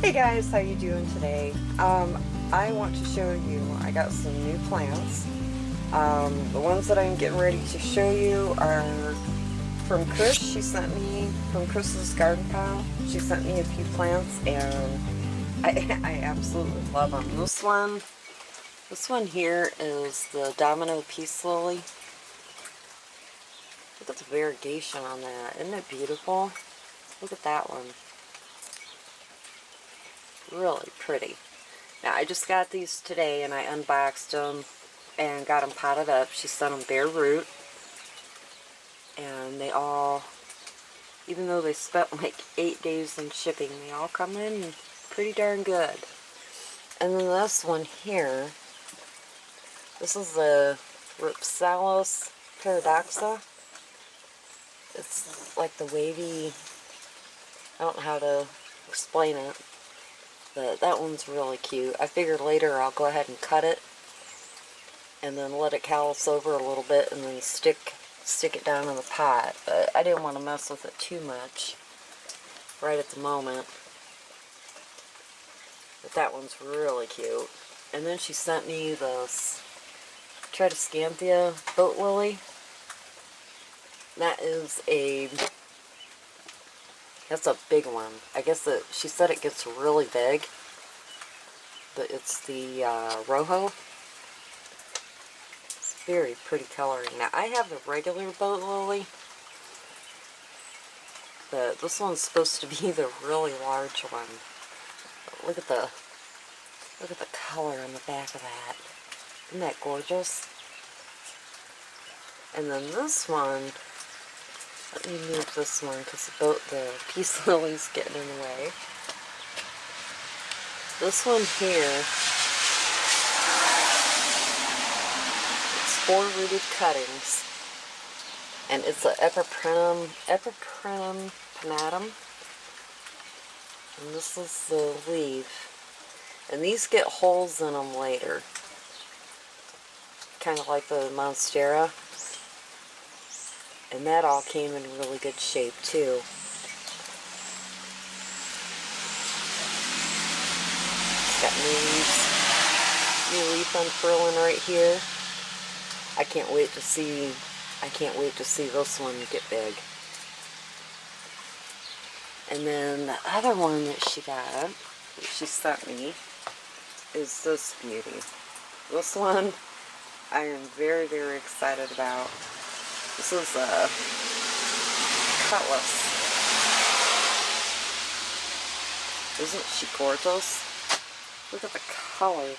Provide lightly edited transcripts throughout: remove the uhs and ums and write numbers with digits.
Hey guys, how you doing today? I want to show you, I got some new plants. The ones that I'm getting ready to show you are from Chris. She sent me, from Chris's garden pile, she sent me a few plants and I absolutely love them. This one here is the Domino Peace Lily. Look at the variegation on that. Isn't it beautiful? Look at that one. Really pretty. Now I just got these today and I unboxed them and got them potted up. She sent them bare root, and they all, even though they spent like 8 days in shipping, they all come in pretty darn good. And then this one here, this is the Ripsalis paradoxa. It's like the wavy, I don't know how to explain it, but that one's really cute. I figured later I'll go ahead and cut it and then let it callus over a little bit and then stick it down in the pot. But I didn't want to mess with it too much right at the moment. But that one's really cute. And then she sent me this Tradescanthia boat lily. That's a big one. I guess she said it gets really big, but it's the Rojo. It's very pretty coloring. Now I have the regular boat lily, but this one's supposed to be the really large one. Look at the color on the back of that. Isn't that gorgeous? And then this one, let me move this one because the peace lily's getting in the way. This one here, it's 4 rooted cuttings, and it's an Epiprenum pinnatum, and this is the leaf. And these get holes in them later, kind of like the Monstera. And that all came in really good shape too. It's got new leaf unfurling right here. I can't wait to see this one get big. And then the other one that she sent me, is this beauty. This one I am very, very excited about. This is a cutlass. Isn't she gorgeous? Look at the color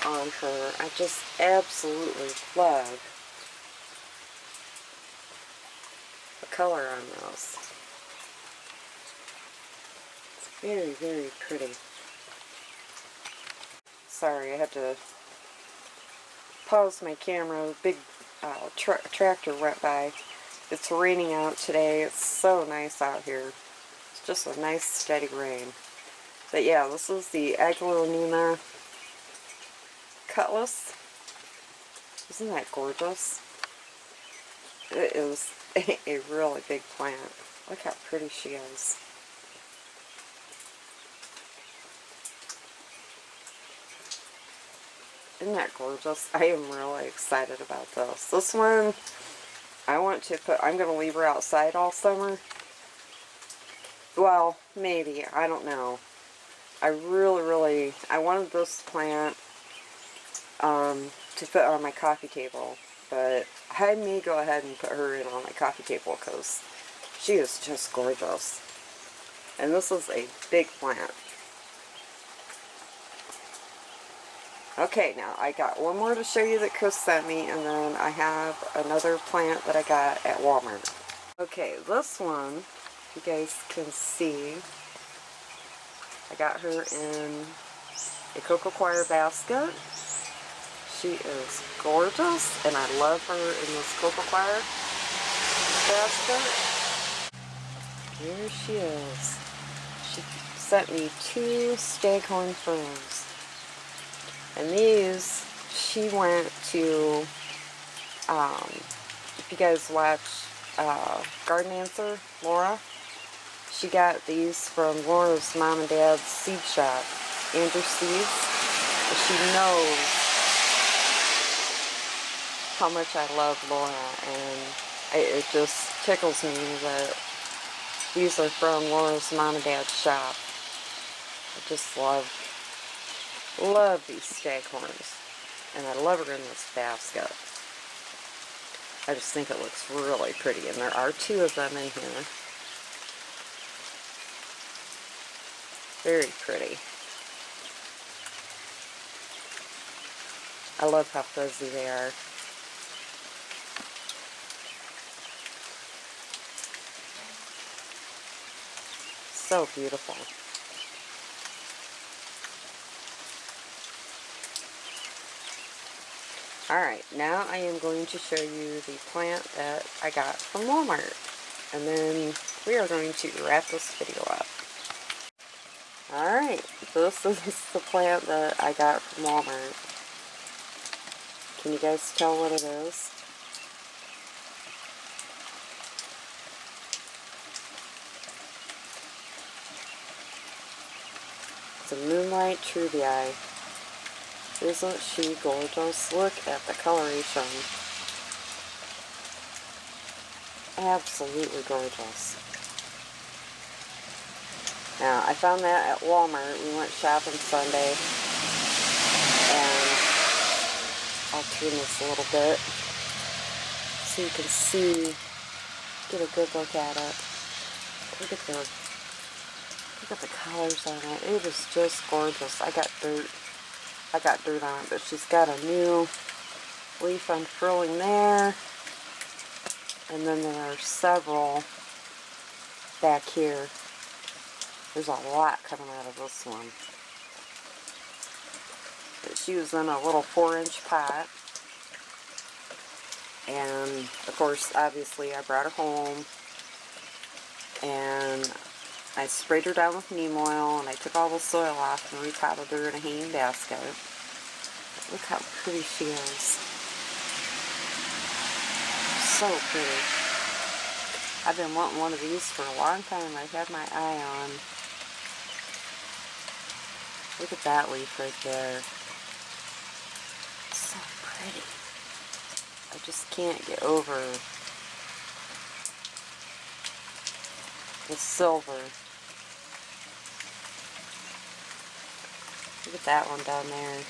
on her. I just absolutely love the color on those. It's very, very pretty. Sorry, I had to pause my camera. A big tractor went by. It's raining out today. It's so nice out here. It's just a nice steady rain. But yeah, this is the Aglaonema cutlass. Isn't that gorgeous? It is a really big plant. Look how pretty she is. Isn't that gorgeous? I am really excited about this. This one, I'm going to leave her outside all summer. Well, maybe. I don't know. I wanted this plant to put on my coffee table. But I may go ahead and put her in on my coffee table because she is just gorgeous. And this is a big plant. Okay, now I got one more to show you that Chris sent me, and then I have another plant that I got at Walmart. Okay, this one, you guys can see, I got her in a Coco Coir basket. She is gorgeous, and I love her in this Coco Coir basket. Here she is. She sent me 2 staghorn ferns. And these, she went to, if you guys watch Garden Answer, Laura, She got these from Laura's mom and dad's seed shop, Andrew Seeds. And she knows how much I love Laura, and it just tickles me that these are from Laura's mom and dad's shop. I just love these staghorns, and I love her in this basket. I just think it looks really pretty, and there are 2 of them in here. Very pretty. I love how fuzzy they are. So beautiful. Alright, now I am going to show you the plant that I got from Walmart. And then we are going to wrap this video up. Alright, this is the plant that I got from Walmart. Can you guys tell what it is? It's a Moonlight Trubii. Isn't she gorgeous? Look at the coloration. Absolutely gorgeous. Now, I found that at Walmart. We went shopping Sunday, and I'll turn this a little bit so you can see, get a good look at it. Look at the colors on it. It is just gorgeous. I got dirt on it, but she's got a new leaf unfurling there, and then there are several back here. There's a lot coming out of this one. But she was in a little 4-inch pot, and of course, obviously, I brought her home, and I sprayed her down with neem oil, and I took all the soil off and repotted her in a hanging basket. Look how pretty she is. So pretty. I've been wanting one of these for a long time. I've had my eye on. Look at that leaf right there. So pretty. I just can't get over the silver. Look at that one down there.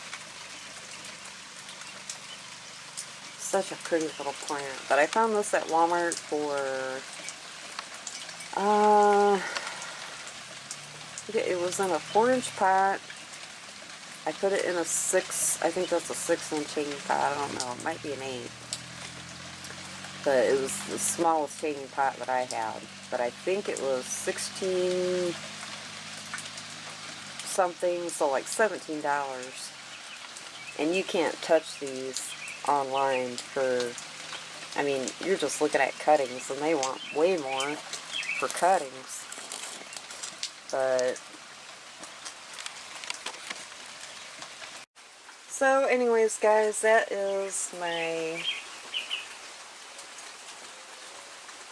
Such a pretty little plant. But I found this at Walmart for, it was in a 4-inch pot. I put it in a 6, I think that's a 6-inch hanging pot. I don't know, it might be an 8. But it was the smallest hanging pot that I had. But I think it was 16 something, so like $17. And you can't touch these online for, I mean, you're just looking at cuttings, and they want way more for cuttings. But so anyways, guys, that is my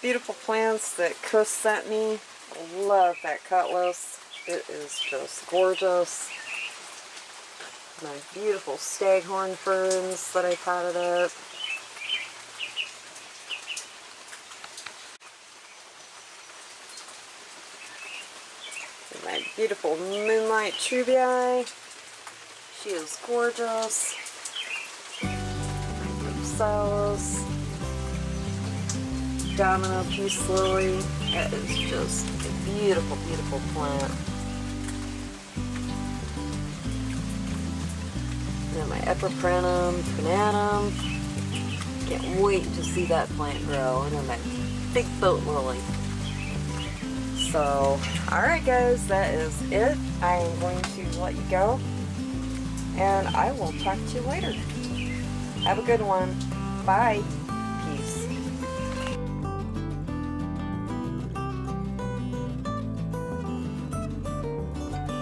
beautiful plants that Chris sent me. I love that cutlass. It is just gorgeous. My beautiful staghorn ferns that I potted up. And my beautiful Moonlight Trubii. She is gorgeous. My Rosales. Domino Peace Lily. It is just a beautiful, beautiful plant. And my Epiprenum, Prinatum. Can't wait to see that plant grow. And then my big boat lily. So, alright guys, that is it. I am going to let you go. And I will talk to you later. Have a good one. Bye.